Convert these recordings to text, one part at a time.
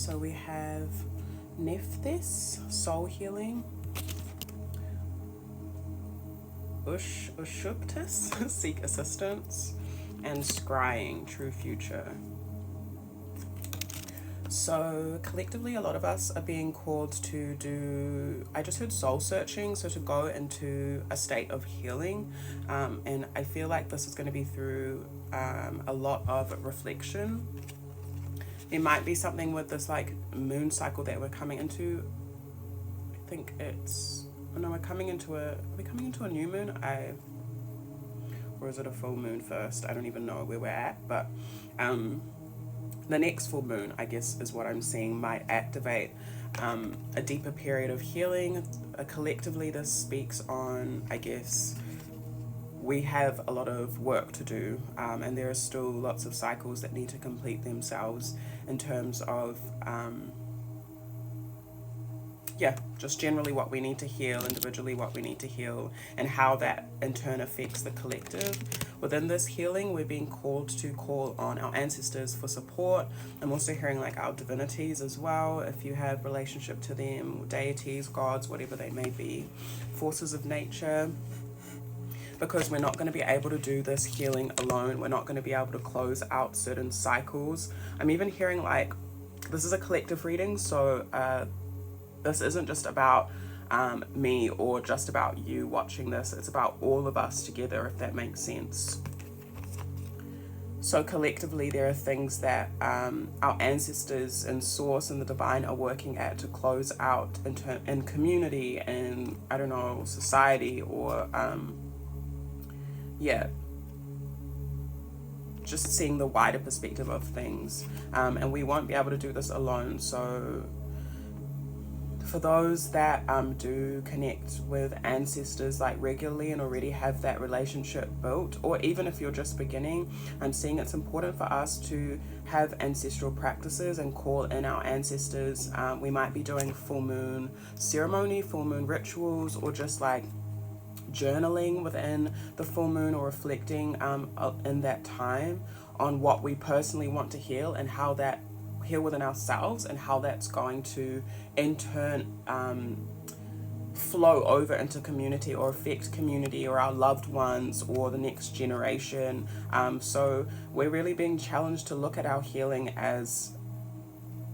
So we have Nephthys, soul healing. Ushuptis, seek assistance. And scrying, true future. So collectively, a lot of us are being called to do, I just heard soul searching, so to go into a state of healing. And I feel like this is going to be through a lot of reflection. It might be something with this like moon cycle that we're coming into. I think it's, oh no, we're coming into a new moon? Or is it a full moon first? I don't even know where we're at, but the next full moon, I guess, is what I'm seeing, might activate a deeper period of healing. Collectively, this speaks on, I guess, we have a lot of work to do, and there are still lots of cycles that need to complete themselves in terms of, just generally what we need to heal, individually what we need to heal, and how that in turn affects the collective. Within this healing, we're being called to call on our ancestors for support. I'm also hearing like our divinities as well, if you have relationship to them, deities, gods, whatever they may be, forces of nature. Because we're not going to be able to do this healing alone. We're not going to be able to close out certain cycles. I'm even hearing like, this is a collective reading, so this isn't just about me or just about you watching this. It's about all of us together, if that makes sense. So collectively, there are things that our ancestors and source and the divine are working at to close out in community and, I don't know, society, or just seeing the wider perspective of things. And we won't be able to do this alone. So for those that do connect with ancestors like regularly and already have that relationship built, or even if you're just beginning, I'm seeing it's important for us to have ancestral practices and call in our ancestors. We might be doing full moon ceremony, full moon rituals, or just like journaling within the full moon, or reflecting in that time on what we personally want to heal and how that heal within ourselves, and how that's going to in turn flow over into community or affect community or our loved ones or the next generation. So we're really being challenged to look at our healing as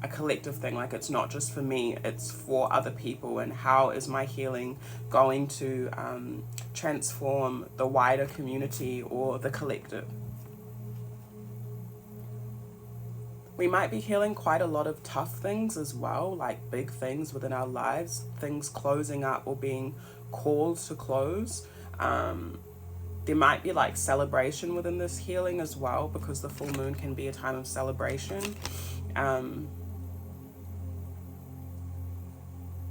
a collective thing. Like, it's not just for me, it's for other people, and how is my healing going to transform the wider community or the collective. We might be healing quite a lot of tough things as well, like big things within our lives, things closing up or being called to close. There might be like celebration within this healing as well, because the full moon can be a time of celebration.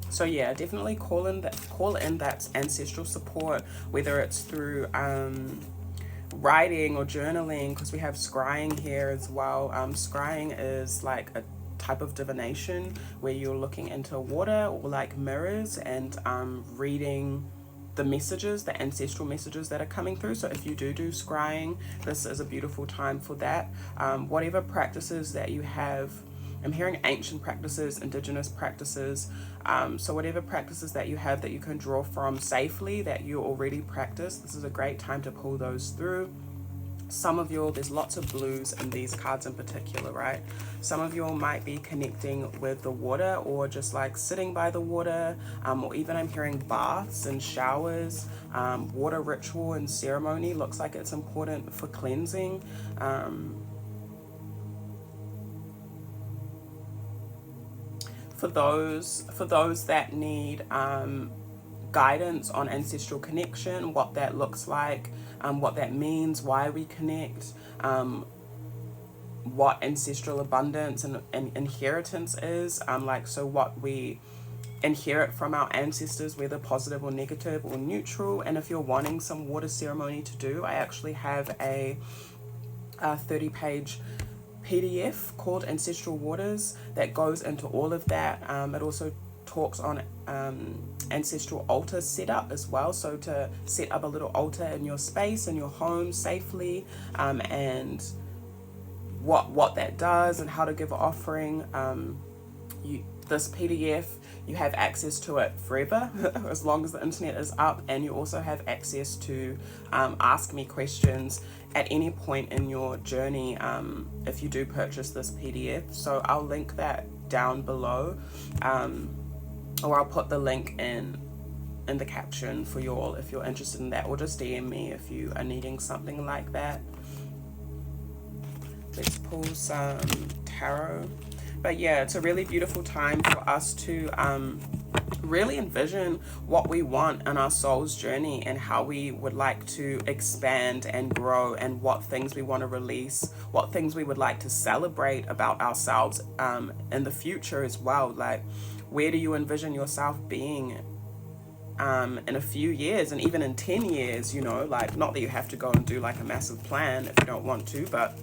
So yeah, definitely call in that ancestral support, whether it's through writing or journaling, because we have scrying here as well. Scrying is like a type of divination where you're looking into water or like mirrors and reading the messages, the ancestral messages that are coming through. So if you do scrying, this is a beautiful time for that. Whatever practices that you have, I'm hearing ancient practices, indigenous practices. So whatever practices that you have that you can draw from safely, that you already practice, this is a great time to pull those through. Some of you, there's lots of blues in these cards in particular, right? Some of you might be connecting with the water, or just like sitting by the water, or even I'm hearing baths and showers. Water ritual and ceremony looks like it's important for cleansing. For those that need guidance on ancestral connection, what that looks like, what that means, why we connect, what ancestral abundance and inheritance is, so what we inherit from our ancestors, whether positive or negative or neutral. And if you're wanting some water ceremony to do, I actually have a 30-page PDF called Ancestral Waters that goes into all of that. It also talks on ancestral altar setup as well, so to set up a little altar in your space, in your home safely, and what that does and how to give an offering. this PDF, you have access to it forever, as long as the internet is up, and you also have access to ask me questions at any point in your journey if you do purchase this PDF. So I'll link that down below, or I'll put the link in the caption for you all if you're interested in that, or just DM me if you are needing something like that. Let's pull some tarot. But yeah, it's a really beautiful time for us to really envision what we want in our soul's journey, and how we would like to expand and grow, and what things we want to release, what things we would like to celebrate about ourselves in the future as well. Like, where do you envision yourself being in a few years, and even in 10 years, you know, like, not that you have to go and do like a massive plan if you don't want to, but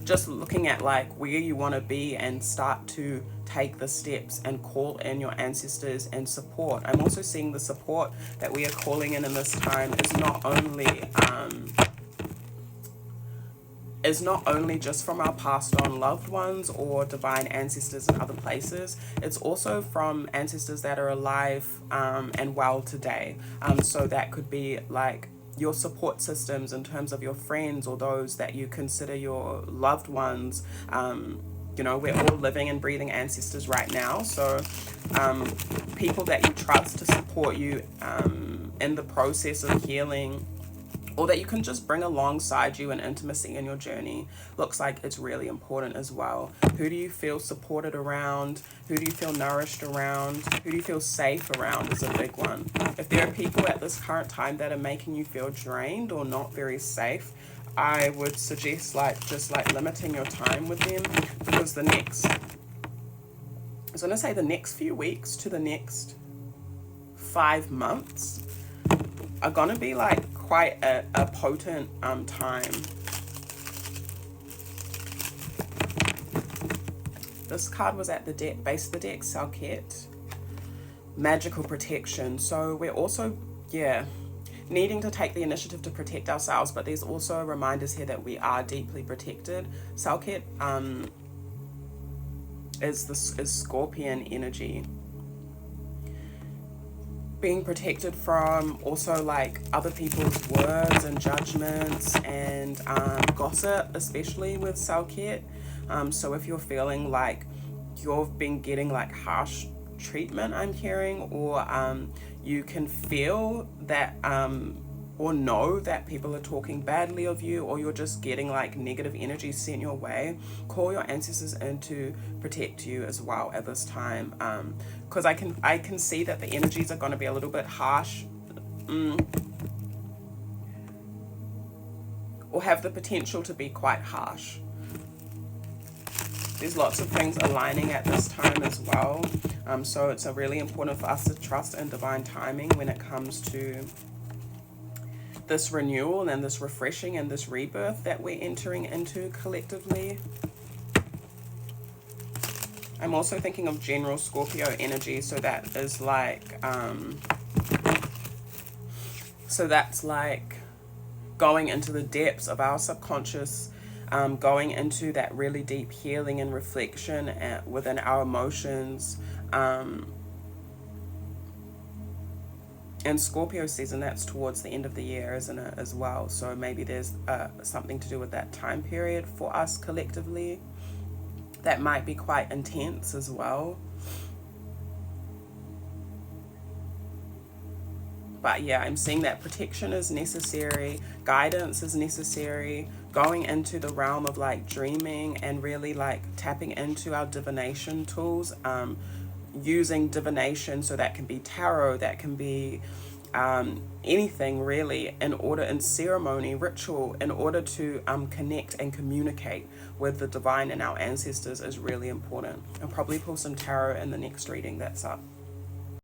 just looking at like where you want to be, and start to take the steps and call in your ancestors and support. I'm also seeing the support that we are calling in this time is not only just from our passed on loved ones or divine ancestors in other places. It's also from ancestors that are alive and well today. So that could be like your support systems in terms of your friends, or those that you consider your loved ones. You know, we're all living and breathing ancestors right now. So people that you trust to support you in the process of healing, or that you can just bring alongside you in intimacy in your journey, looks like it's really important as well. Who do you feel supported around? Who do you feel nourished around? Who do you feel safe around is a big one. If there are people at this current time that are making you feel drained or not very safe, I would suggest just limiting your time with them, because the next few weeks to the next 5 months are gonna be like quite a potent time. This card was at the base of the deck, Salket, magical protection. So we're also, needing to take the initiative to protect ourselves, but there's also reminders here that we are deeply protected. Salket is Scorpion energy. Being protected from also like other people's words and judgments and gossip, especially with Salket. So if you're feeling like you've been getting like harsh treatment, I'm hearing, or you can feel that or know that people are talking badly of you, or you're just getting like negative energy sent your way, call your ancestors in to protect you as well at this time, because I can see that the energies are going to be a little bit harsh, or have the potential to be quite harsh. There's lots of things aligning at this time as well, so it's really important for us to trust in divine timing when it comes to this renewal and this refreshing and this rebirth that we're entering into collectively. I'm also thinking of general Scorpio energy, so that is like so that's like going into the depths of our subconscious, going into that really deep healing and reflection within our emotions, and Scorpio season, that's towards the end of the year, isn't it, as well? So maybe there's something to do with that time period for us collectively that might be quite intense as well. But yeah, I'm seeing that protection is necessary, guidance is necessary, going into the realm of like dreaming and really like tapping into our divination tools, using divination, so that can be tarot, that can be anything really, in ceremony, ritual, in order to connect and communicate with the divine and our ancestors is really important. I'll probably pull some tarot in the next reading that's up.